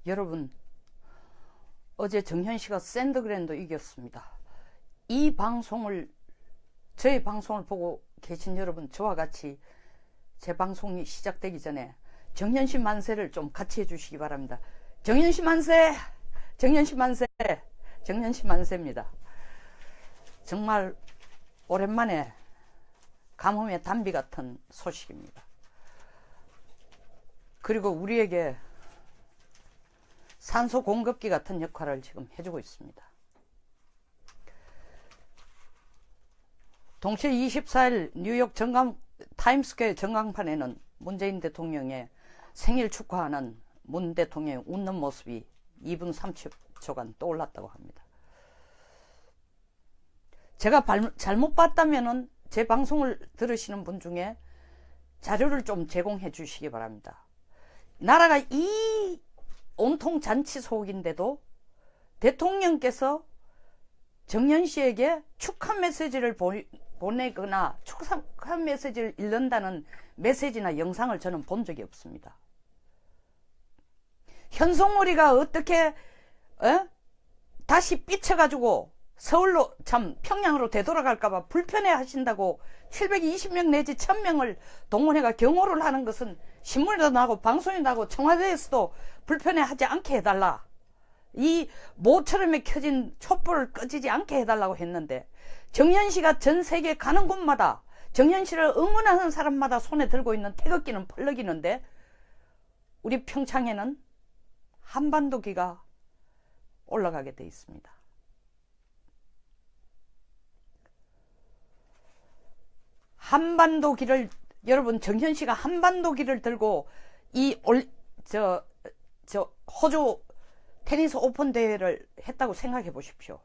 여러분, 어제 정현씨가 샌드그랜드 이겼습니다. 이 방송을, 저의 방송을 보고 계신 여러분, 저와 같이 제 방송이 시작되기 전에 정현씨 만세를 좀 같이 해주시기 바랍니다. 정현씨 만세! 정현씨 만세! 정현씨 만세입니다. 정말 오랜만에 가뭄의 단비 같은 소식입니다. 그리고 우리에게 산소 공급기 같은 역할을 지금 해주고 있습니다. 동시에 24일 뉴욕 타임스퀘어 전광판에는 문재인 대통령의 생일 축하하는 문 대통령의 웃는 모습이 2분 30초간 떠올랐다고 합니다. 제가 잘못 봤다면은 제 방송을 들으시는 분 중에 자료를 좀 제공해 주시기 바랍니다. 나라가 이 온통 잔치 속인데도 대통령께서 정현씨에게 축하 메시지를 보내거나 축하 메시지를 읽는다는 메시지나 영상을 저는 본 적이 없습니다. 현송월이가 어떻게 다시 삐쳐가지고 서울로 평양으로 되돌아갈까봐 불편해 하신다고 720명 내지 1000명을 동원해가 경호를 하는 것은 신문에도 나고 방송에 나고 청와대에서도 불편해 하지 않게 해달라. 이 모처럼에 켜진 촛불을 꺼지지 않게 해달라고 했는데 정현씨가 전 세계 가는 곳마다 정현씨를 응원하는 사람마다 손에 들고 있는 태극기는 펄럭이는데 우리 평창에는 한반도기가 올라가게 돼 있습니다. 한반도기를, 여러분, 정현씨가 한반도기를 들고 호주 테니스 오픈 대회를 했다고 생각해 보십시오.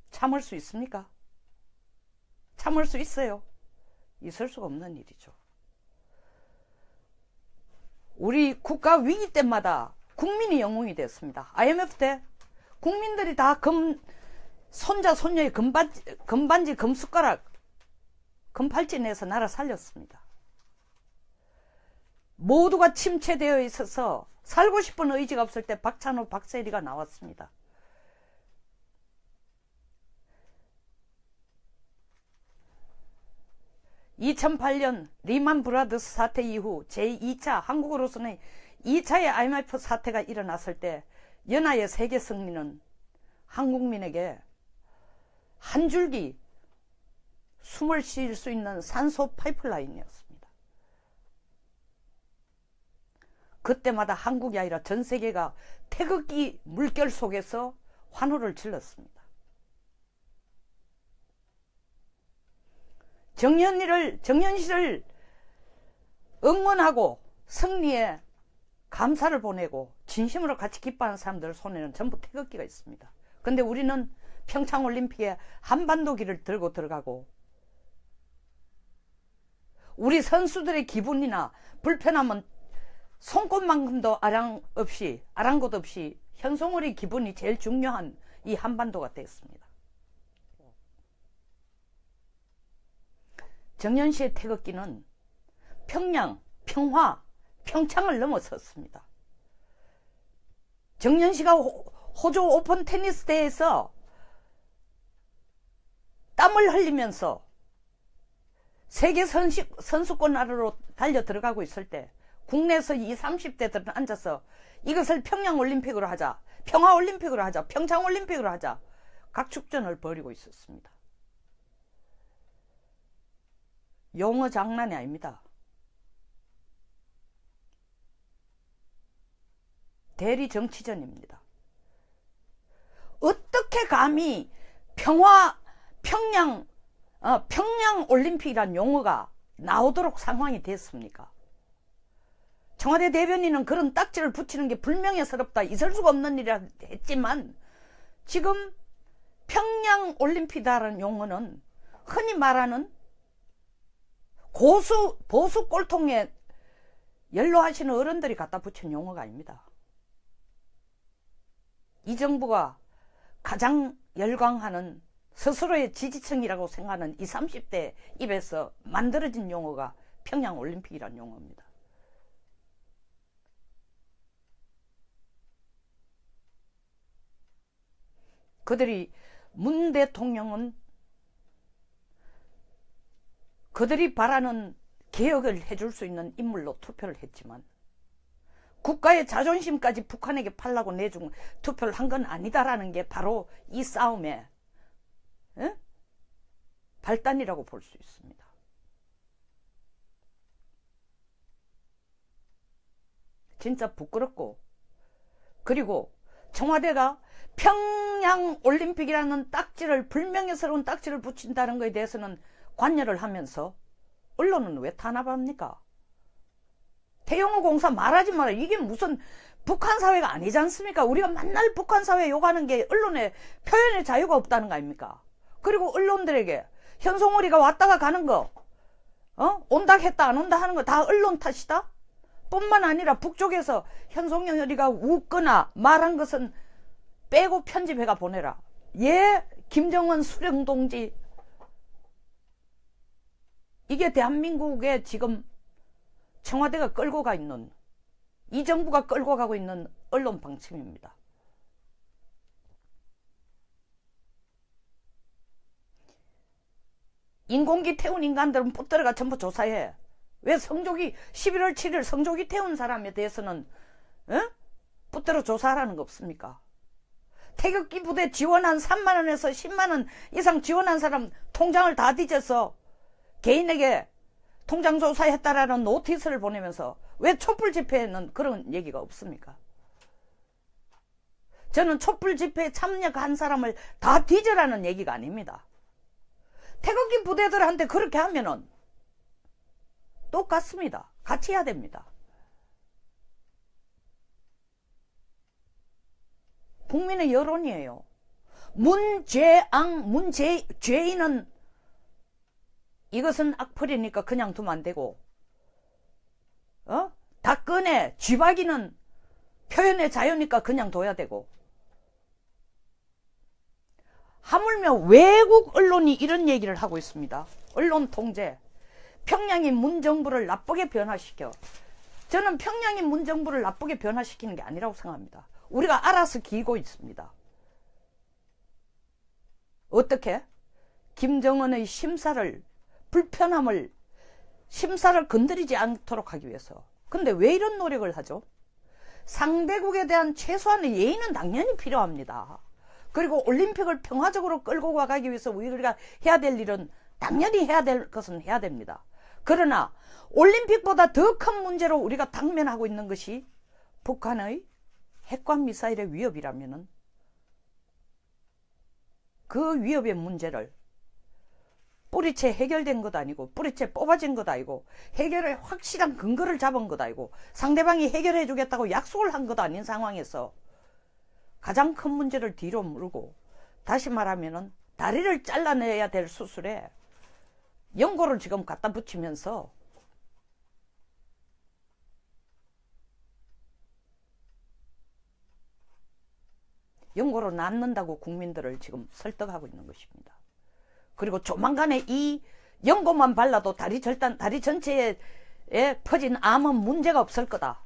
참을 수 있습니까? 참을 수 있어요? 있을 수가 없는 일이죠. 우리 국가 위기 때마다 국민이 영웅이 됐습니다. IMF 때 국민들이 다 손자 손녀의 금반지 금숟가락 금팔찌 내서 나라 살렸습니다. 모두가 침체되어 있어서 살고 싶은 의지가 없을 때 박찬호, 박세리가 나왔습니다. (2008년) 리만 브라더스 사태 이후 제2차 한국으로서는 2차의 IMF 사태가 일어났을 때 연하의 세계 승리는 한국민에게 한 줄기 숨을 쉴 수 있는 산소 파이프라인이었습니다. 그때마다 한국이 아니라 전 세계가 태극기 물결 속에서 환호를 질렀습니다. 정현씨를 응원하고 승리에 감사를 보내고 진심으로 같이 기뻐하는 사람들 손에는 전부 태극기가 있습니다. 근데 우리는 평창올림픽에 한반도기를 들고 들어가고 우리 선수들의 기분이나 불편함은 손꼽만큼도 아랑곳 없이 현송월의 기분이 제일 중요한 이 한반도가 됐습니다. 정현씨의 태극기는 평양, 평화, 평창을 넘어섰습니다. 정현씨가 호주 오픈 테니스 대회에서 땀을 흘리면서 세계 선수권 아래로 달려 들어가고 있을 때 국내에서 20, 30대들은 앉아서 이것을 평양올림픽으로 하자, 평화올림픽으로 하자, 평창올림픽으로 하자 각축전을 벌이고 있었습니다. 용어 장난이 아닙니다. 대리 정치전입니다. 어떻게 감히 평양 올림픽이란 용어가 나오도록 상황이 됐습니까? 청와대 대변인은 그런 딱지를 붙이는 게 불명예스럽다, 있을 수가 없는 일이라 했지만 지금 평양 올림픽이라는 용어는 흔히 말하는 보수 꼴통에 연로하시는 어른들이 갖다 붙인 용어가 아닙니다. 이 정부가 가장 열광하는 스스로의 지지층이라고 생각하는 20, 30대 입에서 만들어진 용어가 평양올림픽이라는 용어입니다. 그들이 문 대통령은 그들이 바라는 개혁을 해줄 수 있는 인물로 투표를 했지만 국가의 자존심까지 북한에게 팔라고 내준 투표를 한 건 아니다라는 게 바로 이 싸움의 발단이라고 볼 수 있습니다. 진짜 부끄럽고, 그리고 청와대가 평양 올림픽이라는 딱지를, 불명예스러운 딱지를 붙인다는 것에 대해서는 관여를 하면서 언론은 왜 탄압합니까? 태영호 공사 말하지 마라. 이게 무슨 북한 사회가 아니지 않습니까? 우리가 맨날 북한 사회 욕하는 게 언론의 표현의 자유가 없다는 거 아닙니까? 그리고 언론들에게 현송월이가 왔다가 가는 거, 온다 했다 안 온다 하는 거 다 언론 탓이다? 뿐만 아니라 북쪽에서 현송월이가 웃거나 말한 것은 빼고 편집해가 보내라. 예, 김정은 수령동지. 이게 대한민국의 지금 청와대가 끌고 가 있는, 이 정부가 끌고 가고 있는 언론 방침입니다. 인공기 태운 인간들은 붙들어가 전부 조사해. 왜 성조기 11월 7일 성조기 태운 사람에 대해서는 붙들어 조사하라는 거 없습니까? 태극기 부대 지원한 3만원에서 10만원 이상 지원한 사람 통장을 다 뒤져서 개인에게 통장 조사했다라는 노티스를 보내면서 왜 촛불 집회에는 그런 얘기가 없습니까? 저는 촛불 집회에 참여한 사람을 다 뒤져라는 얘기가 아닙니다. 태극기 부대들한테 그렇게 하면은 똑같습니다. 같이 해야 됩니다. 국민의 여론이에요. 문재인은 이것은 악플이니까 그냥 두면 안 되고, 닭건의 쥐박이는 표현의 자유니까 그냥 둬야 되고, 하물며 외국 언론이 이런 얘기를 하고 있습니다. 언론 통제. 평양이 문정부를 나쁘게 변화시켜. 저는 평양이 문정부를 나쁘게 변화시키는 게 아니라고 생각합니다. 우리가 알아서 기고 있습니다. 어떻게? 김정은의 심사를, 불편함을, 심사를 건드리지 않도록 하기 위해서. 근데 왜 이런 노력을 하죠? 상대국에 대한 최소한의 예의는 당연히 필요합니다. 그리고 올림픽을 평화적으로 끌고 가기 위해서 우리가 해야 될 일은 당연히 해야 될 것은 해야 됩니다. 그러나 올림픽보다 더 큰 문제로 우리가 당면하고 있는 것이 북한의 핵과 미사일의 위협이라면은 그 위협의 문제를 뿌리채 해결된 것 아니고, 뿌리채 뽑아진 것 아니고, 해결의 확실한 근거를 잡은 것 아니고, 상대방이 해결해 주겠다고 약속을 한 것 아닌 상황에서 가장 큰 문제를 뒤로 물고, 다시 말하면은 다리를 잘라내야 될 수술에 연고를 지금 갖다 붙이면서 연고로 낫는다고 국민들을 지금 설득하고 있는 것입니다. 그리고 조만간에 이 연고만 발라도 다리 전체에 퍼진 암은 문제가 없을 거다.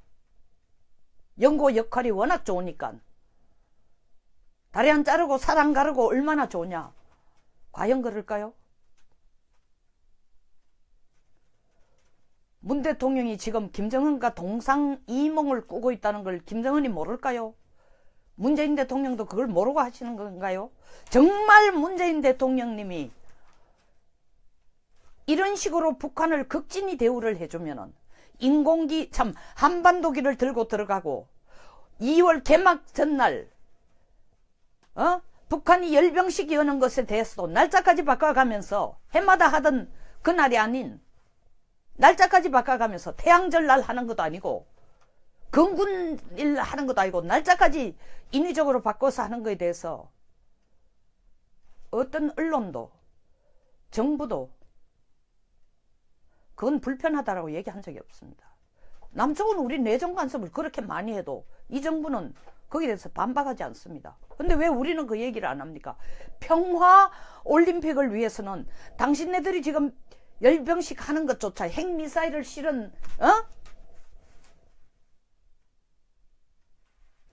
연고 역할이 워낙 좋으니까. 다리 안 자르고 살 안 가르고 얼마나 좋냐. 과연 그럴까요? 문 대통령이 지금 김정은과 동상이몽을 꾸고 있다는 걸 김정은이 모를까요? 문재인 대통령도 그걸 모르고 하시는 건가요? 정말 문재인 대통령님이 이런 식으로 북한을 극진히 대우를 해주면은 인공기, 참 한반도기를 들고 들어가고 2월 개막 전날 북한이 열병식 여는 것에 대해서도 날짜까지 바꿔가면서 해마다 하던 그날이 아닌 날짜까지 바꿔가면서 태양절날 하는 것도 아니고 건군일 하는 것도 아니고 날짜까지 인위적으로 바꿔서 하는 것에 대해서 어떤 언론도 정부도 그건 불편하다라고 얘기한 적이 없습니다. 남쪽은 우리 내정 간섭을 그렇게 많이 해도 이 정부는 거기에 대해서 반박하지 않습니다. 근데 왜 우리는 그 얘기를 안 합니까? 평화 올림픽을 위해서는 당신네들이 지금 열병식 하는 것조차 핵미사일을 실은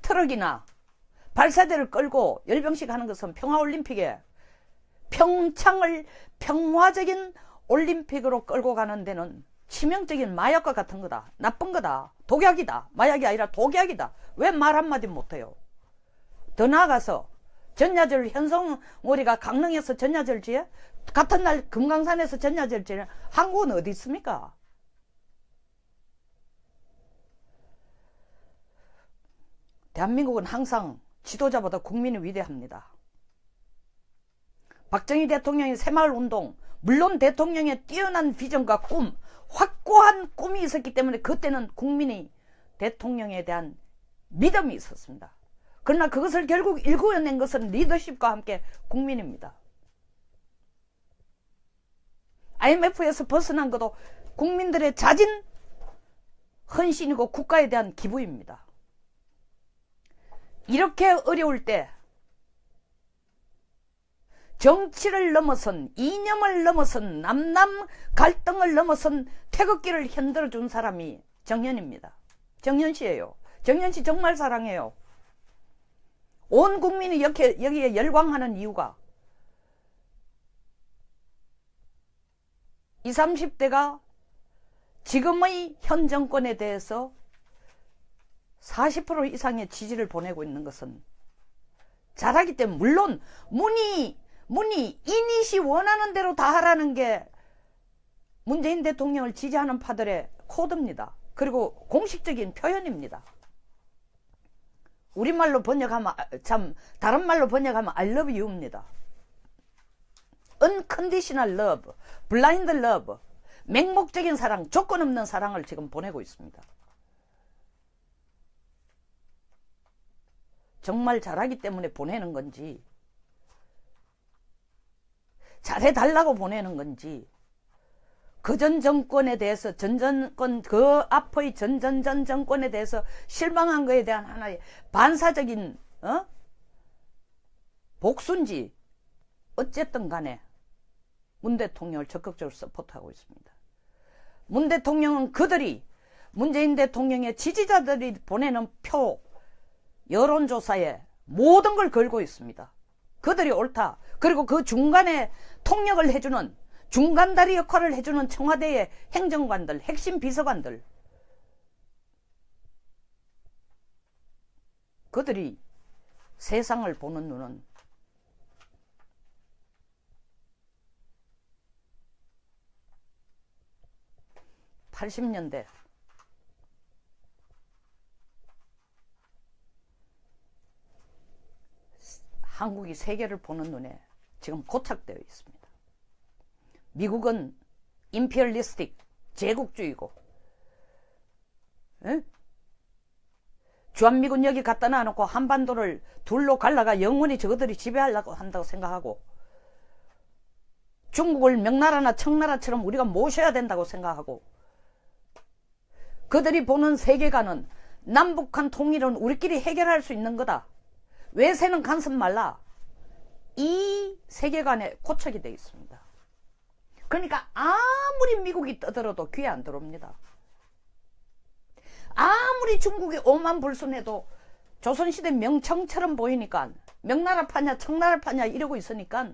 트럭이나 발사대를 끌고 열병식 하는 것은 평화올림픽에 평창을 평화적인 올림픽으로 끌고 가는 데는 치명적인 마약과 같은 거다. 나쁜 거다. 독약이다. 마약이 아니라 독약이다. 왜 말 한마디 못해요? 더 나아가서 전야절 현송월이가 강릉에서 전야절 지에 같은 날 금강산에서 전야절 지에 한국은 어디 있습니까? 대한민국은 항상 지도자보다 국민이 위대합니다. 박정희 대통령의 새마을운동, 물론 대통령의 뛰어난 비전과 꿈, 확고한 꿈이 있었기 때문에 그때는 국민이 대통령에 대한 믿음이 있었습니다. 그러나 그것을 결국 일구어낸 것은 리더십과 함께 국민입니다. IMF에서 벗어난 것도 국민들의 자진 헌신이고 국가에 대한 기부입니다. 이렇게 어려울 때 정치를 넘어선, 이념을 넘어선, 남남 갈등을 넘어선 태극기를 흔들어준 사람이 정년입니다. 정년씨예요. 정년씨 정말 사랑해요. 온 국민이 여기에 열광하는 이유가 20, 30대가 지금의 현 정권에 대해서 40% 이상의 지지를 보내고 있는 것은 잘하기 때문에, 물론 문희 이닛이 원하는 대로 다 하라는 게 문재인 대통령을 지지하는 파들의 코드입니다. 그리고 공식적인 표현입니다. 우리말로 번역하면, 다른 말로 번역하면 I love you입니다. Unconditional love, blind love, 맹목적인 사랑, 조건 없는 사랑을 지금 보내고 있습니다. 정말 잘하기 때문에 보내는 건지, 잘해달라고 보내는 건지, 그 전 정권에 대해서 그 앞의 전 정권에 대해서 실망한 것에 대한 하나의 반사적인 복수인지, 어쨌든 간에 문 대통령을 적극적으로 서포트하고 있습니다. 문 대통령은 그들이 문재인 대통령의 지지자들이 보내는 표 여론조사에 모든 걸 걸고 있습니다. 그들이 옳다. 그리고 그 중간에 통역을 해주는, 중간다리 역할을 해주는 청와대의 행정관들, 핵심 비서관들, 그들이 세상을 보는 눈은 (80년대) 한국이 세계를 보는 눈에 지금 고착되어 있습니다. 미국은 임페리얼리스틱, 제국주의고, 주한미군 여기 갖다 놔놓고 한반도를 둘로 갈라가 영원히 저들이 지배하려고 한다고 생각하고, 중국을 명나라나 청나라처럼 우리가 모셔야 된다고 생각하고, 그들이 보는 세계관은 남북한 통일은 우리끼리 해결할 수 있는 거다. 외세는 간섭 말라. 이 세계관에 고착이 되어 있습니다. 그러니까 아무리 미국이 떠들어도 귀에 안 들어옵니다. 아무리 중국이 오만불순해도 조선시대 명청처럼 보이니까, 명나라 파냐 청나라 파냐 이러고 있으니까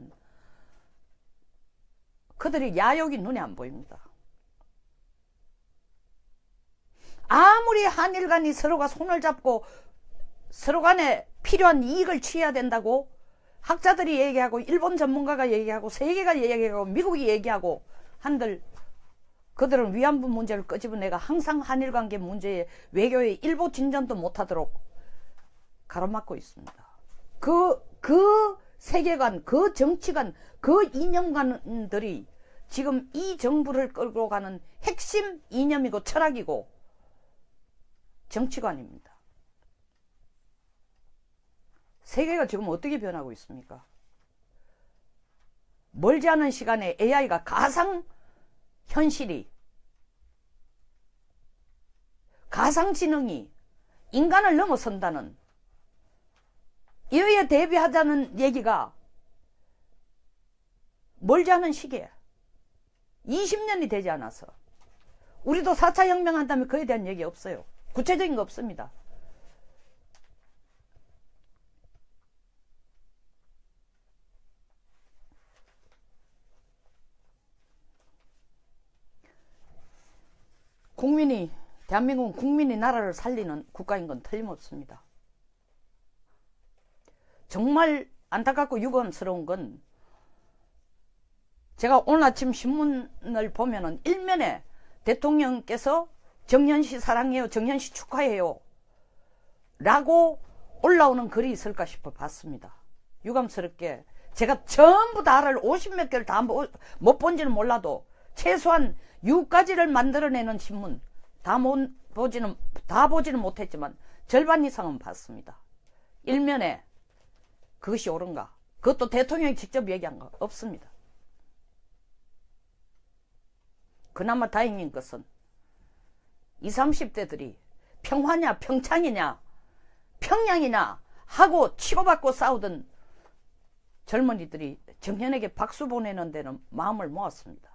그들이 야욕이 눈에 안 보입니다. 아무리 한일 간이 서로가 손을 잡고 서로 간에 필요한 이익을 취해야 된다고 학자들이 얘기하고, 일본 전문가가 얘기하고, 세계가 얘기하고, 미국이 얘기하고 한들, 그들은 위안부 문제를 끄집어내가 항상 한일 관계 문제에 외교에 일보 진전도 못하도록 가로막고 있습니다. 그 세계관, 그 정치관, 그 이념관들이 지금 이 정부를 끌고 가는 핵심 이념이고 철학이고 정치관입니다. 세계가 지금 어떻게 변하고 있습니까? 멀지 않은 시간에 AI가 가상현실이, 가상지능이 인간을 넘어선다는, 이에 대비하자는 얘기가 멀지 않은 시기에 20년이 되지 않아서, 우리도 4차 혁명 한다면 그에 대한 얘기 없어요. 구체적인 거 없습니다. 대한민국은 국민이 나라를 살리는 국가인 건 틀림없습니다. 정말 안타깝고 유감스러운 건 제가 오늘 아침 신문을 보면은 일면에 대통령께서 정현씨 사랑해요, 정현씨 축하해요 라고 올라오는 글이 있을까 싶어 봤습니다. 유감스럽게 제가 전부 다를 50몇 개를 다 못 본지는 몰라도 최소한 6가지를 만들어내는 신문 다 보지는 못했지만 절반 이상은 봤습니다. 일면에 그것이 옳은가? 그것도 대통령이 직접 얘기한 거 없습니다. 그나마 다행인 것은 20, 30대들이 평화냐 평창이냐 평양이냐 하고 치고받고 싸우던 젊은이들이 정현에게 박수 보내는 데는 마음을 모았습니다.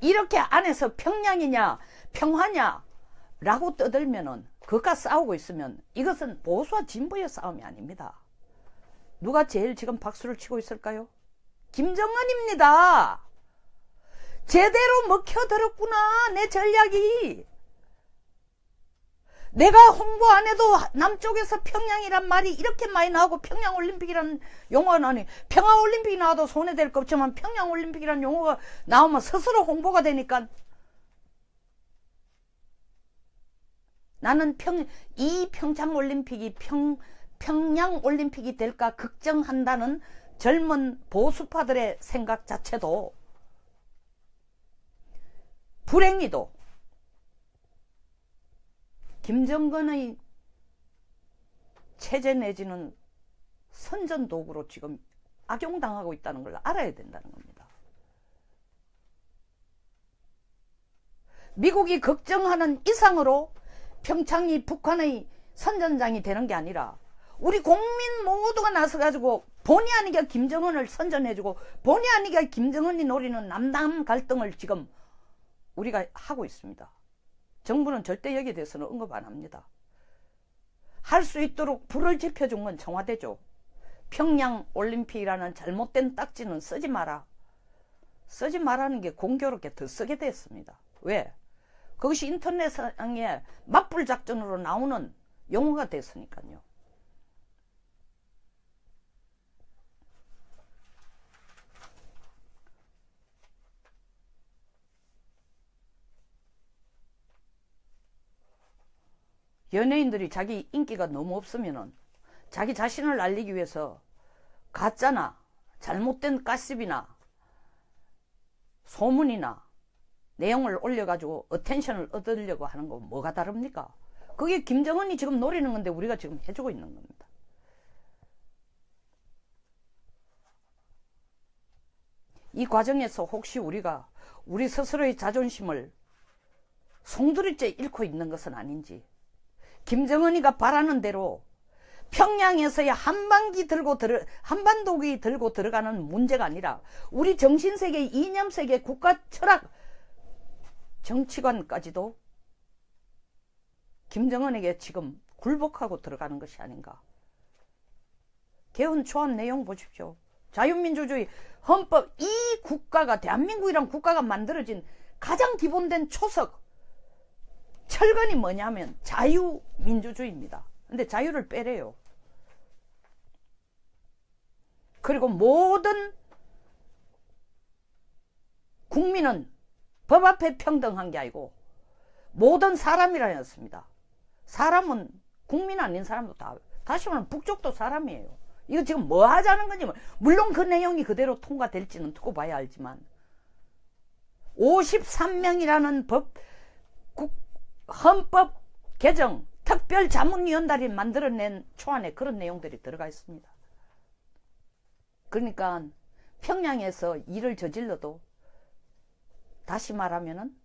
이렇게 안에서 평양이냐 평화냐 라고 떠들면은 그것과 싸우고 있으면 이것은 보수와 진보의 싸움이 아닙니다. 누가 제일 지금 박수를 치고 있을까요? 김정은입니다. 제대로 먹혀들었구나 내 전략이. 내가 홍보 안 해도 남쪽에서 평양이란 말이 이렇게 많이 나오고 평양올림픽이라는 용어가 나오니 평화올림픽이 나와도 손해될 거 없지만 평양올림픽이라는 용어가 나오면 스스로 홍보가 되니까 나는 이 평창올림픽이 평양올림픽이 될까 걱정한다는 젊은 보수파들의 생각 자체도 불행히도 김정은의 체제 내지는 선전도구로 지금 악용당하고 있다는 걸 알아야 된다는 겁니다. 미국이 걱정하는 이상으로 평창이 북한의 선전장이 되는 게 아니라 우리 국민 모두가 나서가지고 본의 아니게 김정은을 선전해주고 본의 아니게 김정은이 노리는 남남 갈등을 지금 우리가 하고 있습니다. 정부는 절대 여기에 대해서는 언급 안 합니다. 할 수 있도록 불을 지펴준 건 청와대죠. 평양올림픽이라는 잘못된 딱지는 쓰지 마라. 쓰지 말라는 게 공교롭게 더 쓰게 됐습니다. 왜? 그것이 인터넷상에 맞불 작전으로 나오는 용어가 됐으니까요. 연예인들이 자기 인기가 너무 없으면은 자기 자신을 알리기 위해서 가짜나 잘못된 가십이나 소문이나 내용을 올려가지고 어텐션을 얻으려고 하는 거 뭐가 다릅니까? 그게 김정은이 지금 노리는 건데 우리가 지금 해주고 있는 겁니다. 이 과정에서 혹시 우리가 우리 스스로의 자존심을 송두리째 잃고 있는 것은 아닌지, 김정은이가 바라는 대로 평양에서의 한반도기 들고 들어가는 문제가 아니라 우리 정신세계, 이념세계, 국가 철학, 정치관까지도 김정은에게 지금 굴복하고 들어가는 것이 아닌가. 개헌 초안 내용 보십시오. 자유민주주의 헌법, 이 국가가, 대한민국이란 국가가 만들어진 가장 기본된 초석, 철근이 뭐냐면 자유민주주의입니다. 근데 자유를 빼래요. 그리고 모든 국민은 법 앞에 평등한 게 아니고 모든 사람이라 했습니다. 사람은 국민 아닌 사람도 다, 다시 말하면 북쪽도 사람이에요. 이거 지금 뭐 하자는 건지, 물론 그 내용이 그대로 통과될지는 두고 봐야 알지만 53명이라는 헌법 개정 특별자문위원단이 만들어낸 초안에 그런 내용들이 들어가 있습니다. 그러니까 평양에서 일을 저질러도 다시 말하면은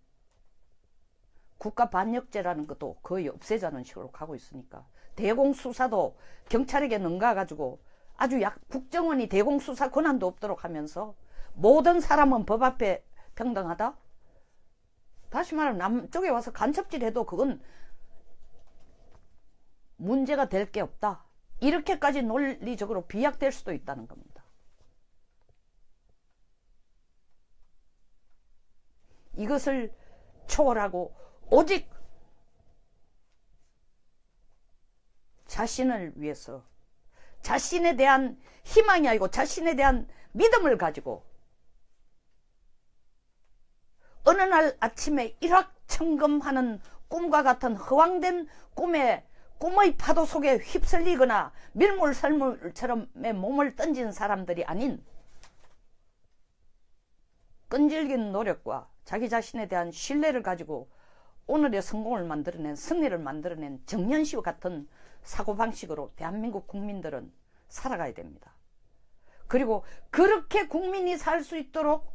국가반역죄라는 것도 거의 없애자는 식으로 가고 있으니까 대공수사도 경찰에게 넘가가지고 아주 국정원이 대공수사 권한도 없도록 하면서 모든 사람은 법 앞에 평등하다? 다시 말하면 남쪽에 와서 간첩질 해도 그건 문제가 될 게 없다. 이렇게까지 논리적으로 비약될 수도 있다는 겁니다. 이것을 초월하고 오직 자신을 위해서, 자신에 대한 희망이 아니고 자신에 대한 믿음을 가지고 어느 날 아침에 일확천금하는 꿈과 같은 허황된 꿈의 파도 속에 휩쓸리거나 밀물설물처럼의 몸을 던진 사람들이 아닌 끈질긴 노력과 자기 자신에 대한 신뢰를 가지고 오늘의 성공을 만들어낸, 승리를 만들어낸 정년씨와 같은 사고방식으로 대한민국 국민들은 살아가야 됩니다. 그리고 그렇게 국민이 살 수 있도록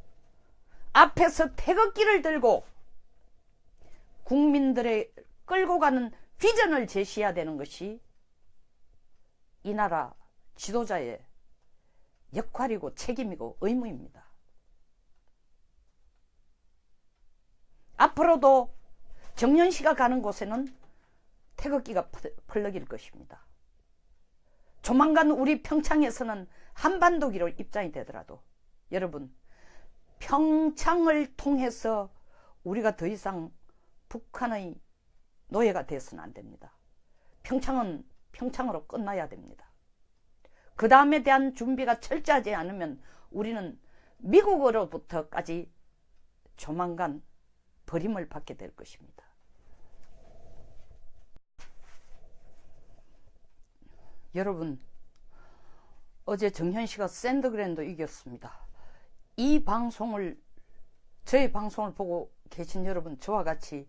앞에서 태극기를 들고 국민들의 끌고 가는 비전을 제시해야 되는 것이 이 나라 지도자의 역할이고 책임이고 의무입니다. 앞으로도 정년씨가 가는 곳에는 태극기가 펄럭일 것입니다. 조만간 우리 평창에서는 한반도기로 입장이 되더라도 여러분, 평창을 통해서 우리가 더 이상 북한의 노예가 되어서는 안 됩니다. 평창은 평창으로 끝나야 됩니다. 그 다음에 대한 준비가 철저하지 않으면 우리는 미국으로부터까지 조만간 버림을 받게 될 것입니다. 여러분, 어제 정현씨가 샌드그랜드 이겼습니다. 이 방송을, 저의 방송을 보고 계신 여러분, 저와 같이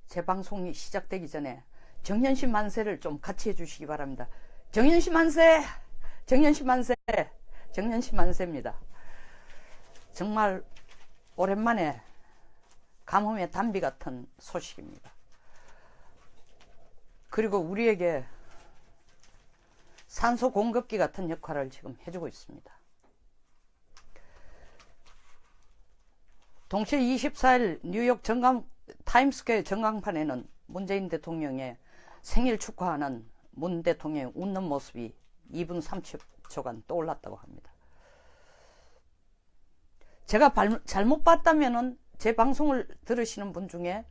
제 방송이 시작되기 전에 정현씨 만세를 좀 같이 해주시기 바랍니다. 정현씨 만세! 정현씨 만세! 정현씨 만세입니다. 정말 오랜만에 가뭄의 단비 같은 소식입니다. 그리고 우리에게 산소 공급기 같은 역할을 지금 해주고 있습니다. 동시에 24일 뉴욕 타임스퀘어 전광판에는 문재인 대통령의 생일 축하하는 문 대통령의 웃는 모습이 2분 30초간 떠올랐다고 합니다. 제가 잘못 봤다면은 제 방송을 들으시는 분 중에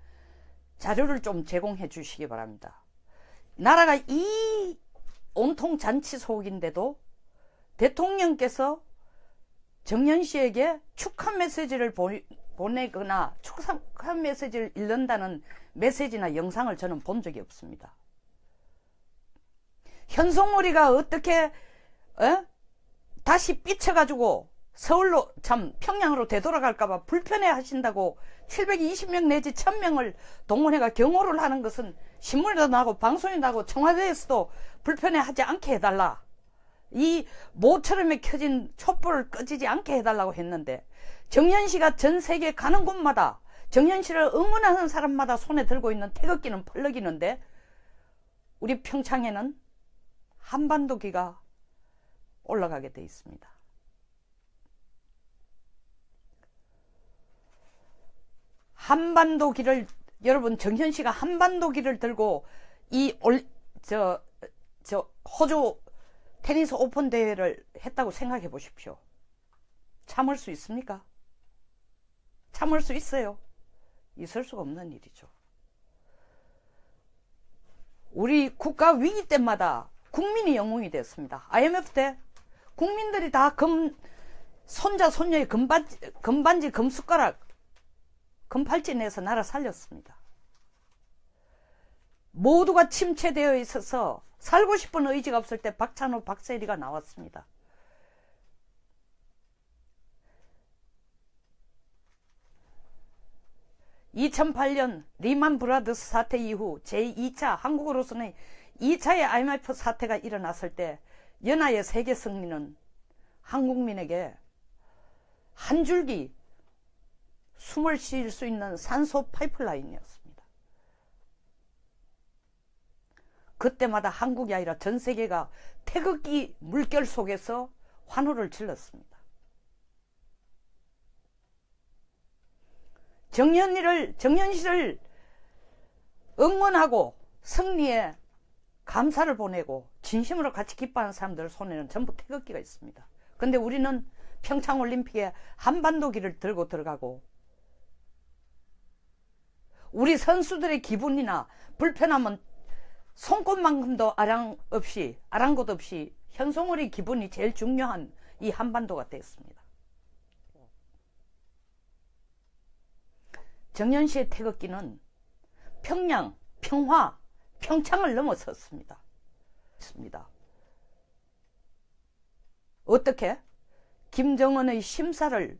자료를 좀 제공해 주시기 바랍니다. 나라가 이 온통 잔치 속인데도 대통령께서 정년씨에게 축하 메시지를 보내거나 축하 메시지를 읽는다는 메시지나 영상을 저는 본 적이 없습니다. 현송우리가 어떻게 다시 삐쳐가지고 서울로, 평양으로 되돌아갈까봐 불편해 하신다고 720명 내지 1000명을 동원해가 경호를 하는 것은 신문에도 나고 방송에 나고 청와대에서도 불편해 하지 않게 해달라. 이 모처럼에 켜진 촛불을 꺼지지 않게 해달라고 했는데, 정년씨가 전 세계 가는 곳마다 정년씨를 응원하는 사람마다 손에 들고 있는 태극기는 펄럭이는데 우리 평창에는 한반도기가 올라가게 돼 있습니다. 한반도기를, 여러분, 정현씨가 한반도기를 들고 호주 테니스 오픈 대회를 했다고 생각해 보십시오. 참을 수 있습니까? 참을 수 있어요? 있을 수가 없는 일이죠. 우리 국가 위기 때마다 국민이 영웅이 됐습니다. IMF 때 국민들이 다 손자 손녀의 금반지 금숟가락 금팔찌 내서 나라 살렸습니다. 모두가 침체되어 있어서 살고 싶은 의지가 없을 때 박찬호, 박세리가 나왔습니다. (2008년) 리만 브라더스 사태 이후 제2차, 한국으로서는 2차의 IMF 사태가 일어났을 때 연하의 세계 승리는 한국민에게 한 줄기 숨을 쉴 수 있는 산소 파이프라인이었습니다. 그때마다 한국이 아니라 전 세계가 태극기 물결 속에서 환호를 질렀습니다. 정년씨를 응원하고 승리에 감사를 보내고 진심으로 같이 기뻐하는 사람들 손에는 전부 태극기가 있습니다. 근데 우리는 평창올림픽에 한반도기를 들고 들어가고 우리 선수들의 기분이나 불편함은 손꼽만큼도 아랑곳 없이 현송월의 기분이 제일 중요한 이 한반도가 됐습니다. 정연시의 태극기는 평양, 평화, 평창을 넘어섰습니다. 어떻게? 김정은의 심사를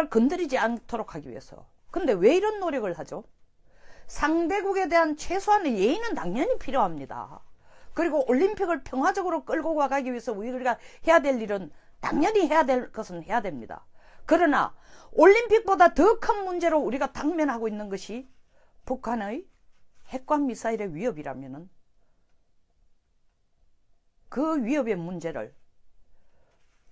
건드리지 않도록 하기 위해서. 근데 왜 이런 노력을 하죠? 상대국에 대한 최소한의 예의는 당연히 필요합니다. 그리고 올림픽을 평화적으로 끌고 가기 위해서 우리가 해야 될 일은 당연히 해야 될 것은 해야 됩니다. 그러나 올림픽보다 더 큰 문제로 우리가 당면하고 있는 것이 북한의 핵과 미사일의 위협이라면은 그 위협의 문제를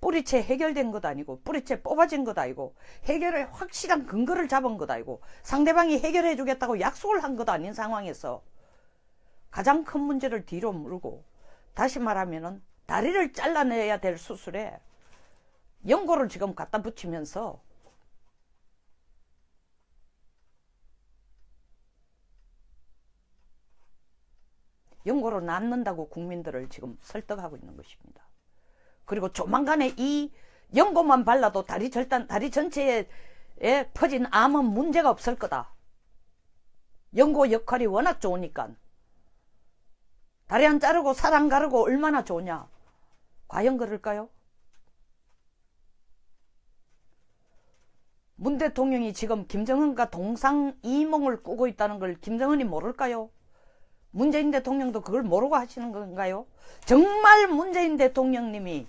뿌리채 해결된 것 아니고 뿌리채 뽑아진 것 아니고 해결의 확실한 근거를 잡은 것 아니고 상대방이 해결해 주겠다고 약속을 한 것 아닌 상황에서 가장 큰 문제를 뒤로 물고 다시 말하면은 다리를 잘라내야 될 수술에 연고를 지금 갖다 붙이면서 연고로 낫는다고 국민들을 지금 설득하고 있는 것입니다. 그리고 조만간에 이 연고만 발라도 다리 전체에 퍼진 암은 문제가 없을 거다. 연고 역할이 워낙 좋으니까. 다리 안 자르고 살 안 가르고 얼마나 좋으냐. 과연 그럴까요? 문 대통령이 지금 김정은과 동상이몽을 꾸고 있다는 걸 김정은이 모를까요? 문재인 대통령도 그걸 모르고 하시는 건가요? 정말 문재인 대통령님이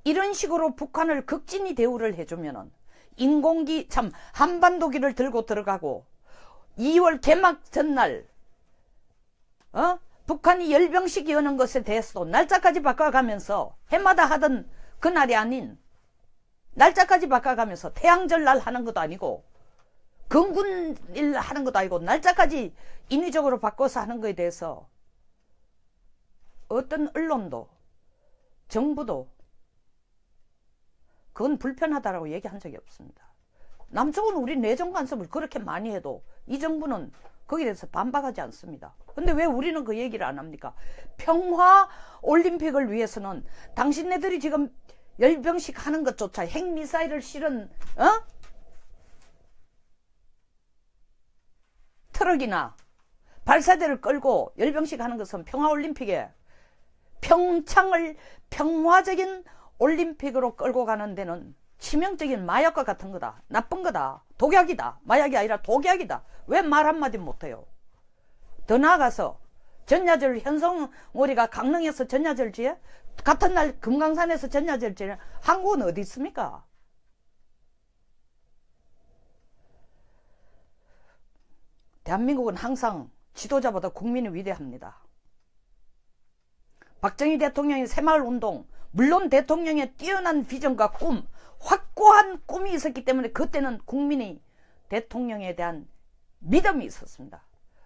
이런 식으로 북한을 극진히 대우를 해주면은 인공기 한반도기를 들고 들어가고 2월 개막 전날 북한이 열병식 여는 것에 대해서도 날짜까지 바꿔가면서 해마다 하던 그날이 아닌 날짜까지 바꿔가면서 태양절 날 하는 것도 아니고 건군일 하는 것도 아니고 날짜까지 인위적으로 바꿔서 하는 것에 대해서 어떤 언론도 정부도 그건 불편하다라고 얘기한 적이 없습니다. 남쪽은 우리 내정 간섭을 그렇게 많이 해도 이 정부는 거기에 대해서 반박하지 않습니다. 근데 왜 우리는 그 얘기를 안 합니까? 평화 올림픽을 위해서는 당신네들이 지금 열병식 하는 것조차 핵미사일을 실은 트럭이나 발사대를 끌고 열병식 하는 것은 평화올림픽에 평창을 평화적인 올림픽으로 끌고 가는 데는 치명적인 마약과 같은 거다. 나쁜 거다. 독약이다. 마약이 아니라 독약이다. 왜 말 한마디 못해요? 더 나아가서 전야절 현송월이가 강릉에서 전야절 지에 같은 날 금강산에서 전야절 지에 한국은 어디 있습니까? 대한민국은 항상 지도자보다 국민이 위대합니다. 박정희 대통령의 새마을운동, 물론 대통령의 뛰어난 비전과 꿈, 확고한 꿈이 있었기 때문에 그때는 국민이 대통령에 대한 믿음이 있었습니다.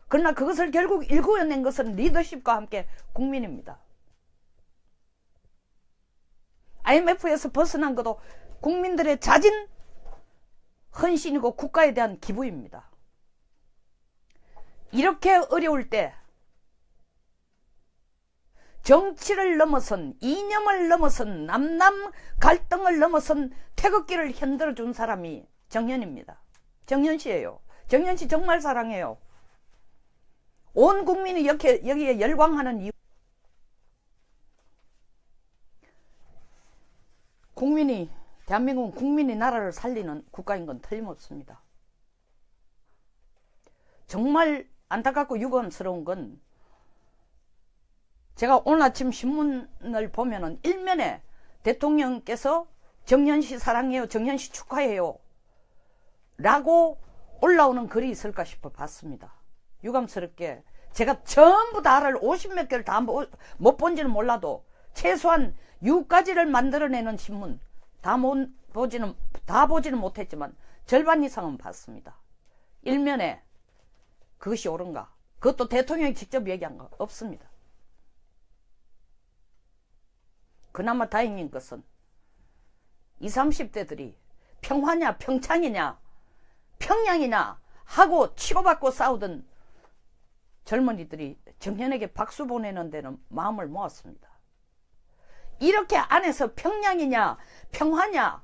그러나 그것을 결국 일구어낸 것은 리더십과 함께 국민입니다. IMF에서 벗어난 것도 국민들의 자진 헌신이고 국가에 대한 기부입니다. 이렇게 어려울 때 정치를 넘어선 이념을 넘어선 남남 갈등을 넘어선 태극기를 흔들어준 사람이 정연입니다. 정연씨예요. 정연씨 정말 사랑해요. 온 국민이 여기에 열광하는 이유, 대한민국은 국민이 나라를 살리는 국가인 건 틀림없습니다. 정말 안타깝고 유감스러운 건 제가 오늘 아침 신문을 보면은 일면에 대통령께서 정연씨 사랑해요, 정연씨 축하해요 라고 올라오는 글이 있을까 싶어 봤습니다. 유감스럽게 제가 전부 다를 50몇 개를 다 못 본지는 몰라도 최소한 6가지를 만들어내는 신문 다 보지는 못했지만 절반 이상은 봤습니다. 일면에 그것이 옳은가? 그것도 대통령이 직접 얘기한 거 없습니다. 그나마 다행인 것은 20, 30대들이 평화냐 평창이냐 평양이냐 하고 치고받고 싸우던 젊은이들이 정현에게 박수 보내는 데는 마음을 모았습니다. 이렇게 안에서 평양이냐 평화냐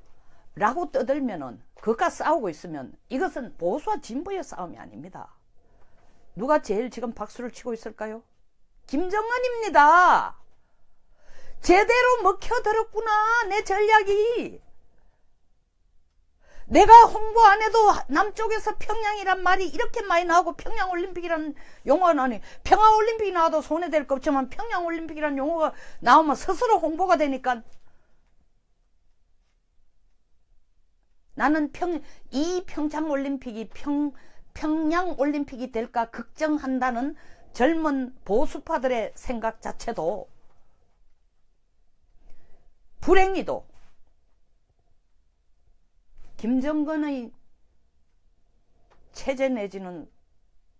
라고 떠들면은 그것과 싸우고 있으면 이것은 보수와 진보의 싸움이 아닙니다. 누가 제일 지금 박수를 치고 있을까요? 김정은입니다. 제대로 먹혀들었구나 내 전략이. 내가 홍보 안 해도 남쪽에서 평양이란 말이 이렇게 많이 나오고 평양올림픽이라는 용어가 나오니 평화올림픽이 나와도 손해될 거 없지만 평양올림픽이라는 용어가 나오면 스스로 홍보가 되니까 나는 이 평창올림픽이 평양올림픽이 될까 걱정한다는 젊은 보수파들의 생각 자체도 불행히도 김정은의 체제 내지는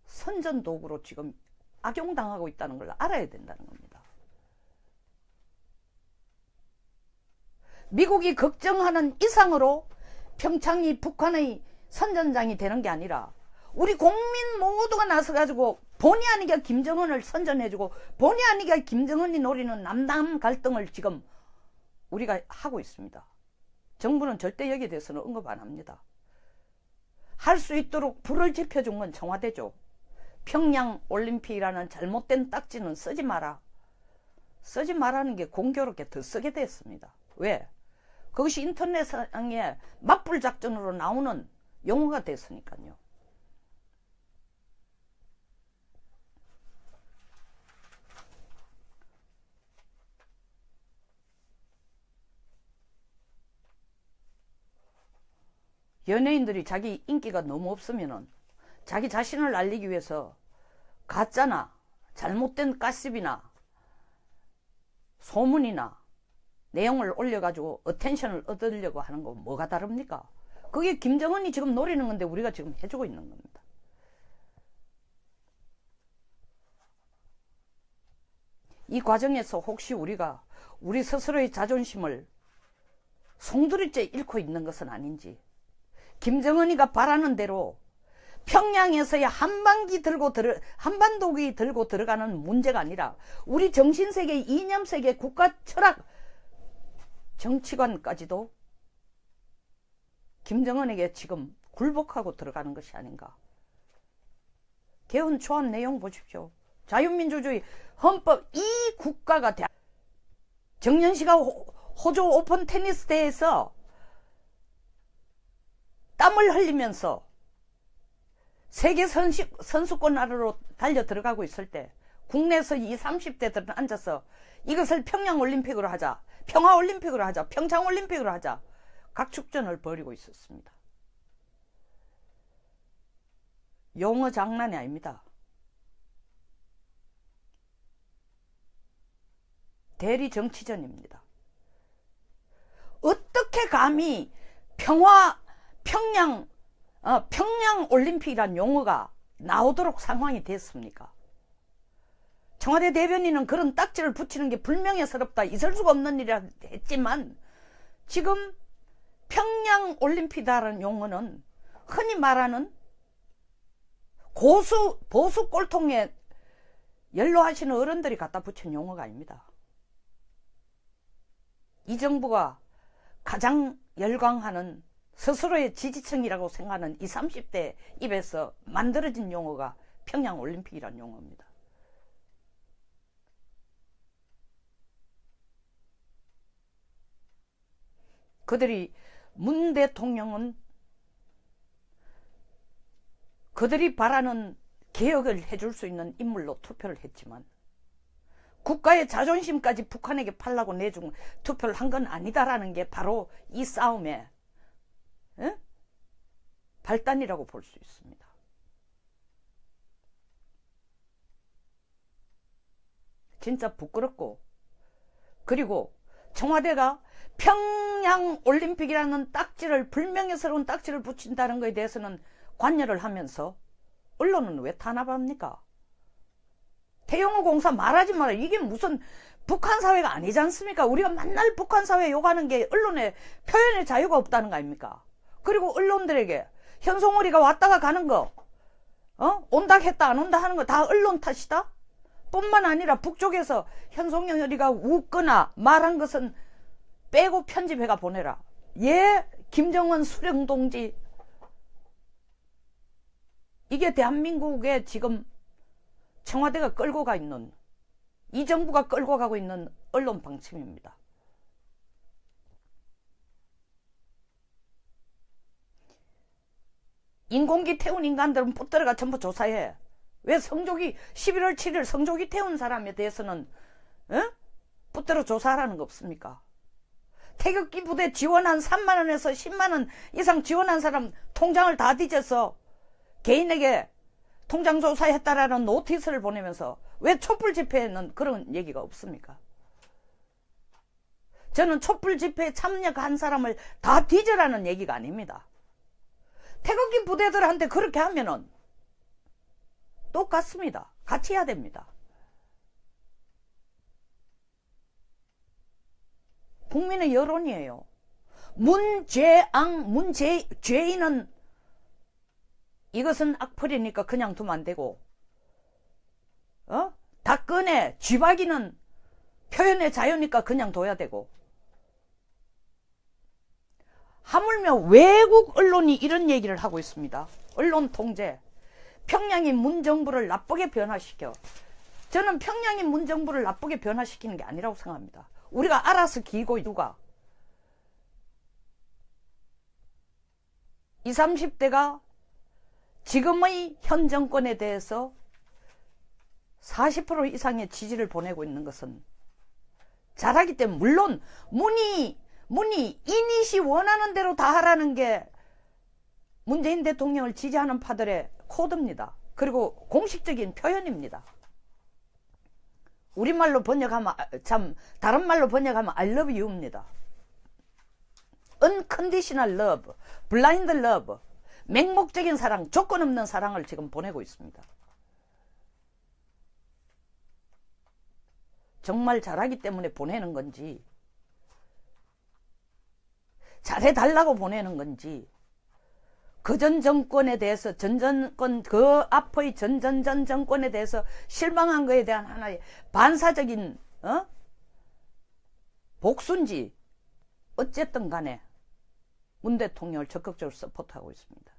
선전도구로 지금 악용당하고 있다는 걸 알아야 된다는 겁니다. 미국이 걱정하는 이상으로 평창이 북한의 선전장이 되는 게 아니라 우리 국민 모두가 나서가지고 본의 아니게 김정은을 선전해주고 본의 아니게 김정은이 노리는 남남 갈등을 지금 우리가 하고 있습니다. 정부는 절대 여기에 대해서는 언급 안 합니다. 할 수 있도록 불을 지펴준 건 청와대죠. 평양올림픽이라는 잘못된 딱지는 쓰지 마라. 쓰지 말라는 게 공교롭게 더 쓰게 됐습니다. 왜? 그것이 인터넷상에 맞불 작전으로 나오는 용어가 됐으니까요. 연예인들이 자기 인기가 너무 없으면은 자기 자신을 알리기 위해서 가짜나 잘못된 가십이나 소문이나 내용을 올려가지고 어텐션을 얻으려고 하는 거 뭐가 다릅니까? 그게 김정은이 지금 노리는 건데 우리가 지금 해주고 있는 겁니다. 이 과정에서 혹시 우리가 우리 스스로의 자존심을 송두리째 잃고 있는 것은 아닌지, 김정은이가 바라는 대로 평양에서의 한반도기 들고 들어가는 문제가 아니라 우리 정신세계, 이념세계, 국가 철학, 정치관까지도 김정은에게 지금 굴복하고 들어가는 것이 아닌가. 개헌 초안 내용 보십시오. 자유민주주의 헌법, 이 국가가 정년씨가 호주 오픈 테니스 대회에서 땀을 흘리면서 세계 선수권 아래로 달려 들어가고 있을 때 국내에서 20, 30대들은 앉아서 이것을 평양올림픽으로 하자, 평화올림픽으로 하자, 평창올림픽으로 하자, 각축전을 벌이고 있었습니다. 용어 장난이 아닙니다. 대리 정치전입니다. 어떻게 감히 평양올림픽이란 용어가 나오도록 상황이 됐습니까? 청와대 대변인은 그런 딱지를 붙이는 게 불명예스럽다, 있을 수가 없는 일이라 했지만 지금 평양올림픽이라는 용어는 흔히 말하는 보수 꼴통에 연로하시는 어른들이 갖다 붙인 용어가 아닙니다. 이 정부가 가장 열광하는 스스로의 지지층이라고 생각하는 20, 30대 입에서 만들어진 용어가 평양올림픽이라는 용어입니다. 문 대통령은 그들이 바라는 개혁을 해줄 수 있는 인물로 투표를 했지만 국가의 자존심까지 북한에게 팔라고 내준 투표를 한 건 아니다라는 게 바로 이 싸움의 발단이라고 볼 수 있습니다. 진짜 부끄럽고, 그리고 청와대가 평양올림픽이라는 딱지를, 불명예스러운 딱지를 붙인다는 것에 대해서는 관여를 하면서 언론은 왜 탄압합니까? 태영호 공사 말하지 마라. 이게 무슨 북한 사회가 아니지 않습니까? 우리가 맨날 북한 사회 욕하는 게 언론의 표현의 자유가 없다는 거 아닙니까? 그리고 언론들에게 현송월이가 왔다가 가는 거, 온다 했다 안 온다 하는 거 다 언론 탓이다? 뿐만 아니라 북쪽에서 현송월이가 웃거나 말한 것은 빼고 편집해가 보내라. 예, 김정은 수령동지. 이게 대한민국에 지금 청와대가 끌고 가 있는, 이 정부가 끌고 가고 있는 언론 방침입니다. 인공기 태운 인간들은 붙들어가 전부 조사해. 왜 성조기 11월 7일 성조기 태운 사람에 대해서는 붙들어 조사하라는 거 없습니까? 태극기 부대 지원한 3만원에서 10만원 이상 지원한 사람 통장을 다 뒤져서 개인에게 통장 조사했다라는 노티스를 보내면서 왜 촛불 집회에는 그런 얘기가 없습니까? 저는 촛불 집회에 참여한 사람을 다 뒤져라는 얘기가 아닙니다. 태극기 부대들한테 그렇게 하면은 똑같습니다. 같이 해야 됩니다. 국민의 여론이에요. 문재인은 이것은 악플이니까 그냥 두면 안 되고, 닥건의 쥐박이는 표현의 자유니까 그냥 둬야 되고, 하물며 외국 언론이 이런 얘기를 하고 있습니다. 언론 통제. 평양이 문정부를 나쁘게 변화시켜. 저는 평양이 문정부를 나쁘게 변화시키는 게 아니라고 생각합니다. 우리가 알아서 기고 누가 20, 30대가 지금의 현 정권에 대해서 40% 이상의 지지를 보내고 있는 것은 잘하기 때문에, 물론 문희 이닛이 원하는 대로 다 하라는 게 문재인 대통령을 지지하는 파들의 코드입니다. 그리고 공식적인 표현입니다. 우리말로 번역하면, 다른 말로 번역하면 I love you입니다. unconditional love, blind love, 맹목적인 사랑, 조건 없는 사랑을 지금 보내고 있습니다. 정말 잘하기 때문에 보내는 건지, 잘해달라고 보내는 건지, 그 전 정권에 대해서, 그 앞의 전 정권에 대해서 실망한 것에 대한 하나의 반사적인, 복수인지, 어쨌든 간에 문 대통령을 적극적으로 서포트하고 있습니다.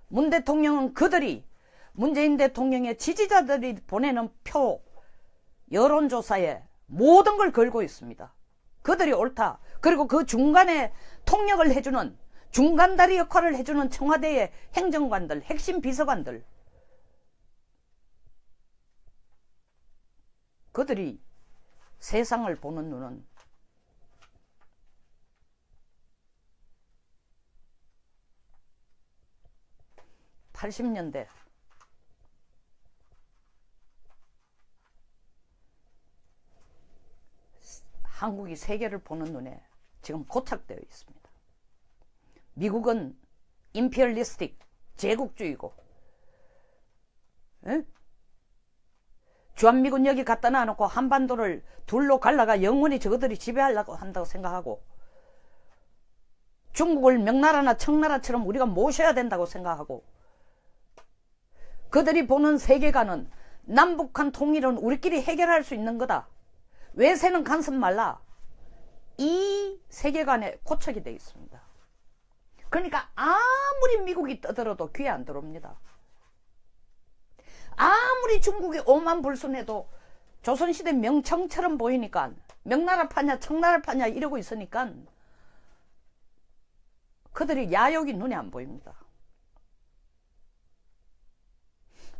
문 대통령은 그들이, 문재인 대통령의 지지자들이 보내는 표, 여론조사에 모든 걸 걸고 있습니다. 그들이 옳다. 그리고 그 중간에 통역을 해주는, 중간다리 역할을 해주는 청와대의 행정관들, 핵심 비서관들, 그들이 세상을 보는 눈은 (80년대) 한국이 세계를 보는 눈에 지금 고착되어 있습니다. 미국은 임페리얼리스틱, 제국주의고, 주한미군 여기 갖다 놔놓고 한반도를 둘로 갈라가 영원히 저들이 지배하려고 한다고 생각하고, 중국을 명나라나 청나라처럼 우리가 모셔야 된다고 생각하고, 그들이 보는 세계관은 남북한 통일은 우리끼리 해결할 수 있는 거다. 외세는 간섭 말라. 이 세계관에 고착이 되어 있습니다. 그러니까 아무리 미국이 떠들어도 귀에 안 들어옵니다. 아무리 중국이 오만불순해도 조선시대 명청처럼 보이니까, 명나라 파냐 청나라 파냐 이러고 있으니까 그들이 야욕이 눈에 안 보입니다.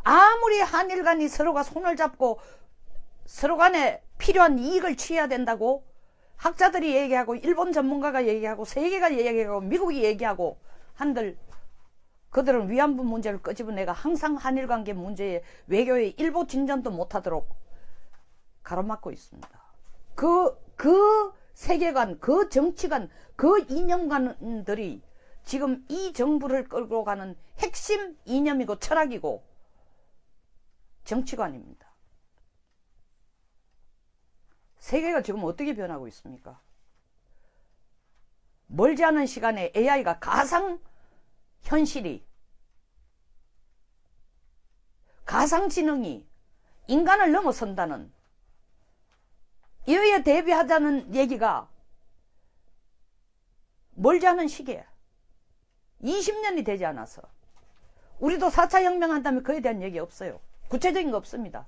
아무리 한일 간이 서로가 손을 잡고 서로 간에 필요한 이익을 취해야 된다고 학자들이 얘기하고, 일본 전문가가 얘기하고, 세계가 얘기하고, 미국이 얘기하고 한들, 그들은 위안부 문제를 끄집어내가 항상 한일 관계 문제에 외교에 일보 진전도 못하도록 가로막고 있습니다. 그 세계관, 그 정치관, 그 이념관들이 지금 이 정부를 끌고 가는 핵심 이념이고 철학이고 정치관입니다. 세계가 지금 어떻게 변하고 있습니까? 멀지 않은 시간에 AI가 가상 현실이, 가상지능이 인간을 넘어선다는, 이에 대비하자는 얘기가 멀지 않은 시기에 20년이 되지 않아서, 우리도 4차 혁명 한다면 그에 대한 얘기 없어요. 구체적인 거 없습니다.